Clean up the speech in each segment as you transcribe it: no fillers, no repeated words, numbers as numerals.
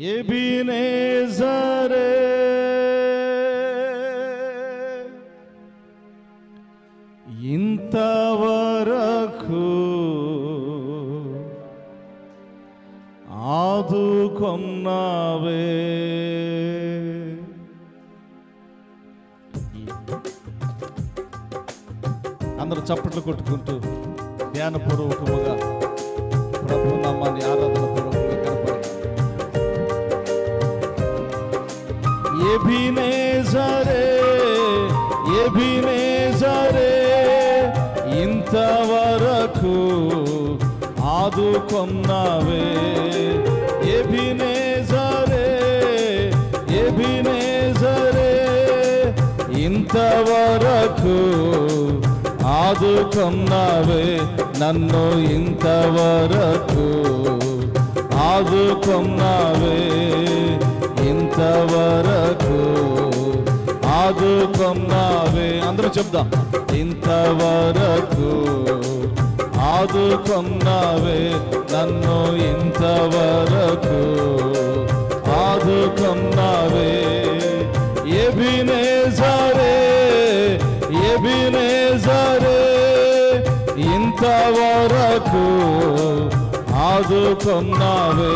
ఎబినేజరే ఇంతవరకు ఆదుకొన్నావే. అందరూ చప్పట్లు కొట్టుకుంటూ ధ్యానపూర్వకముగా ప్రభు నామాన్ని ఆరాధన పూర్వకంగా కనపడాలి. ఎబినేజరే ఎబినేజరే ఇంతవరకు ఆదుకొన్నావే. ఎబినేజరే ఎబినేజరే ఇంతవరకు ఆదుకొన్నావే. నన్ను ఇంతవరకు ఆదుకొన్నావే. ఇంతవరకు ఆదుకొన్నావే. అందరూ చెప్దాం. ఇంతవరకు ఆదుకొన్నావే. నన్ను ఇంతవరకు ఆదుకొన్నావే. ఎబినేజరే ఎబినేజరే ఇంతవరకు ఆదుకొన్నావే.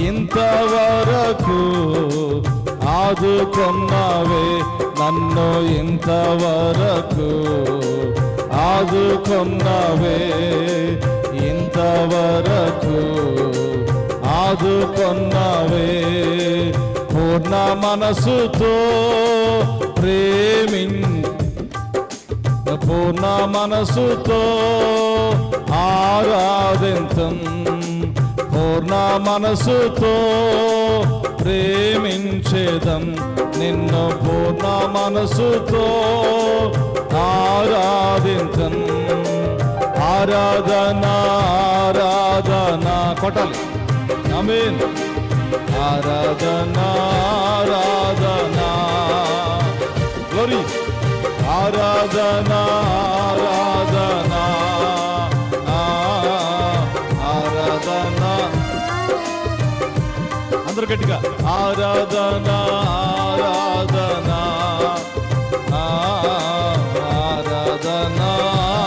ఇంతవరకు ఆదుకొన్నావే. నన్ను ఇంతవరకు ఆదుకొన్నావే. ఇంతవరకు ఆదుకొన్నావే. పూర్ణ మనసుతో పూర్ణ మనసుతో ఆరాధింతుం. పూర్ణ మనసుతో ప్రేమించేదం నిన్ను. పూర్ణ మనసుతో ఆరాధింతుం. ఆరాధన ఆరాధన కొట్టాలి. ఆమేన్. ఆరాధన ఆరాధన గ్లోరీ. ఆరాధన ఆరాధన ఆరాధన అందరూ గట్టిగా. ఆరాధన ఆరాధన ఆరాధన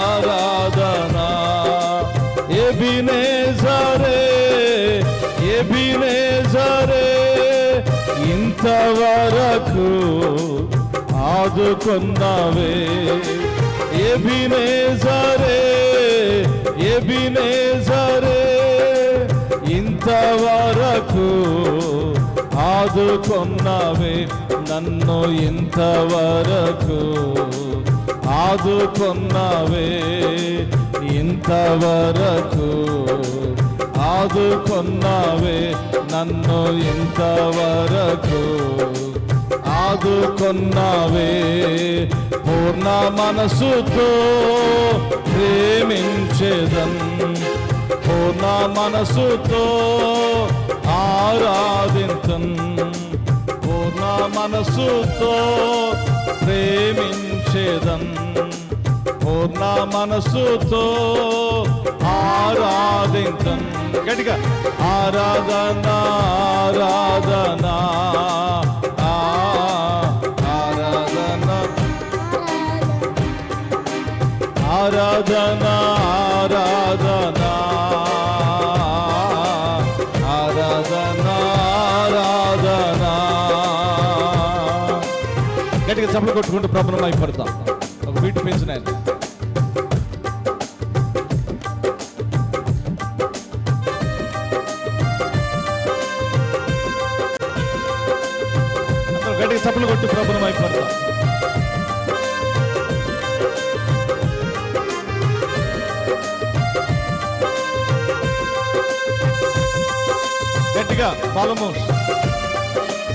ఆరాధన. ఎబినేజరే ఎబినేజరే ఇంతవరకు ఆదుకొన్నావే. ఎబినేజరే ఎబినేజరే ఇంతవరకు ఆదుకొన్నావే. నన్ను ఇంతవరకు ఆదుకొన్నావే. ఇంతవరకు ఆదుకొన్నావే. నన్ను ఇంతవరకు ఆదుకొన్నావే. పూర్ణ మనసుతో ప్రేమించేదం. పూర్ణ మనసుతో ఆరాధింతుం. పూర్ణ మనసుతో ప్రేమించేదం. పూర్ణ మనసుతో ఆరాధింతుం. గట్టిగా. ఆరాధన ఆరాధన ఆరాధన ఆరాధన ఆరాధన ఆరాధన ఆరాధన. గట్టిగా చప్పట్లు కొట్టుకుంటూ ప్రభుత్వం అయిపోతాం. ఒక వీటి పెంచిన గట్టిగా చప్పట్లు కొట్టి ప్రభుత్వం అయిపోతాం. గట్టిగా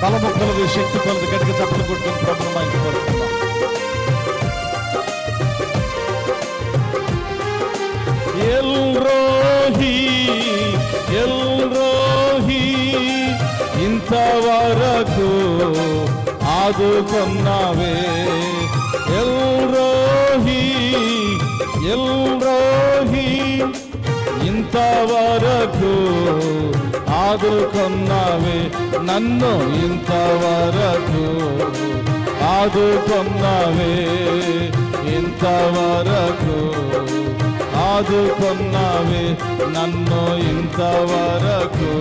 బలముక్కలు శక్తి కొలది గట్టిగా చప్పట్లు కొట్టుకుని ప్రభుత్వం అయిపోతున్నాం. ఎల్రోహి ఎల్రోహి ఇంతవరకు ఆదుకొన్నావే. ఎల్రోహి ఎల్రోహి ఇంతవరకు ఆదుకున్నావే నన్ను, ఇంతవరకు ఆదుకున్నావే, ఇంతవరకు ఆదుకున్నావే నన్ను, ఇంతవరకు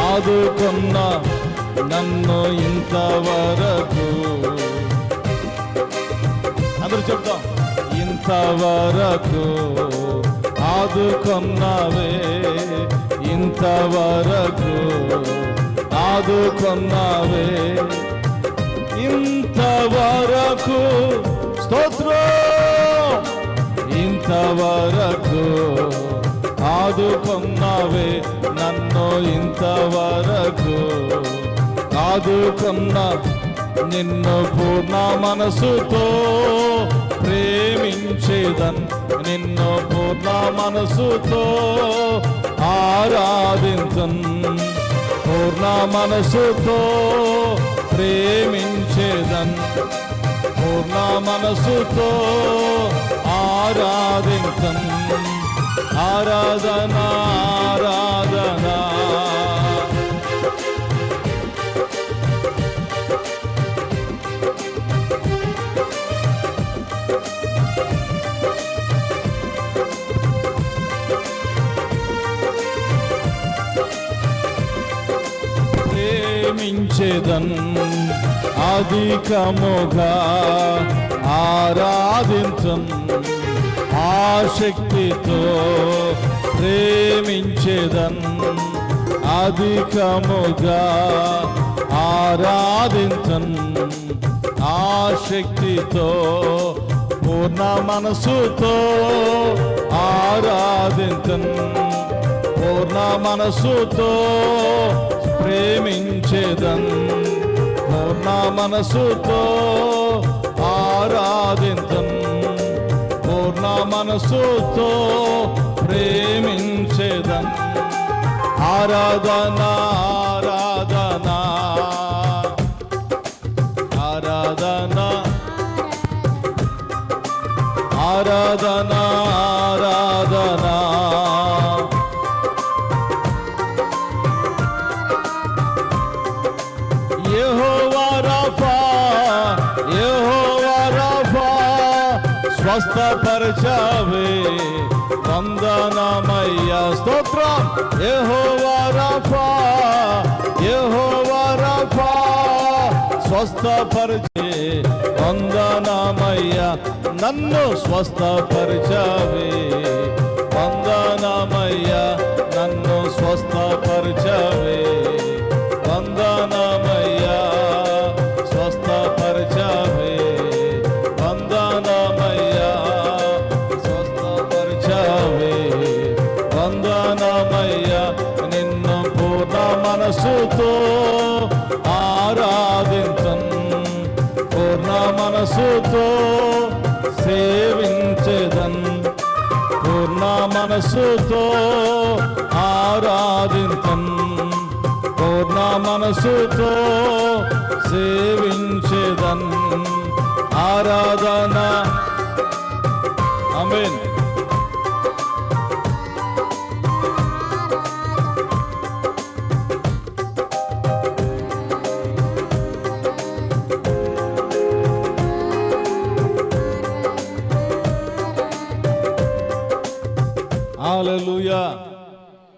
ఆదుకున్నా నన్ను, ఇంతవరకు. అందరూ చెప్తాం. ఇంతవరకు ఆదుకున్నావే, ఇంతవరకు ఆదుకున్నావే, ఇంతవరకు స్తోత్రం. ఇంతవరకు ఆదుకున్నావే నన్ను, ఇంతవరకు ఆదుకున్నా నిన్ను పూర్ణ మనసుతో ప్రేమించేదన్, నిన్ను పూర్ణ మనసుతో ఆరాధించన్, పూర్ణ మనసుతో ప్రేమించేదన్, పూర్ణ మనసుతో ఆరాధించన్. ఆరాధన ఆరాధన ప్రేమించేదన్, అధికముగా ఆరాధించన్, ఆసక్తితో ప్రేమించేదన్, అధికముగా ఆరాధించన్, ఆసక్తితో పూర్ణ మనసుతో ఆరాధించన్, పూర్ణ మనసుతో ప్రేమించేదన్, పూర్ణ మనసుతో ఆరాధించన్, పూర్ణ మనసుతో ప్రేమించేదన్. ఆరాధన ఆరాధన ఆరాధన ఆరాధన ఆరాధన. యెహోవా రఫా, యెహోవా రఫా స్వస్థపరచావే వందనమయ్యా. స్తోత్రం. యెహోవా రఫా, యెహోవా రఫా స్వస్థపరిచే వందనమయ్యా. నన్ను స్వస్థపరిచావే వందనమయ్యా, నన్ను స్వస్థపరిచావే వందనమయ్యా, స్వస్థపరిచావే వందనమయ్యా, స్వస్థపరిచావే వందనమయ్యా. నిన్ను పూర్ణ మనసుతో ఆరాధించన్, పూర్ణ మనసుతో సేవించేదన్, పూర్ణ మనసుతో ఆరాధించన్, పూర్ణ మనసుతో సేవించేదన్. ఆరాధన. ఆమేన్.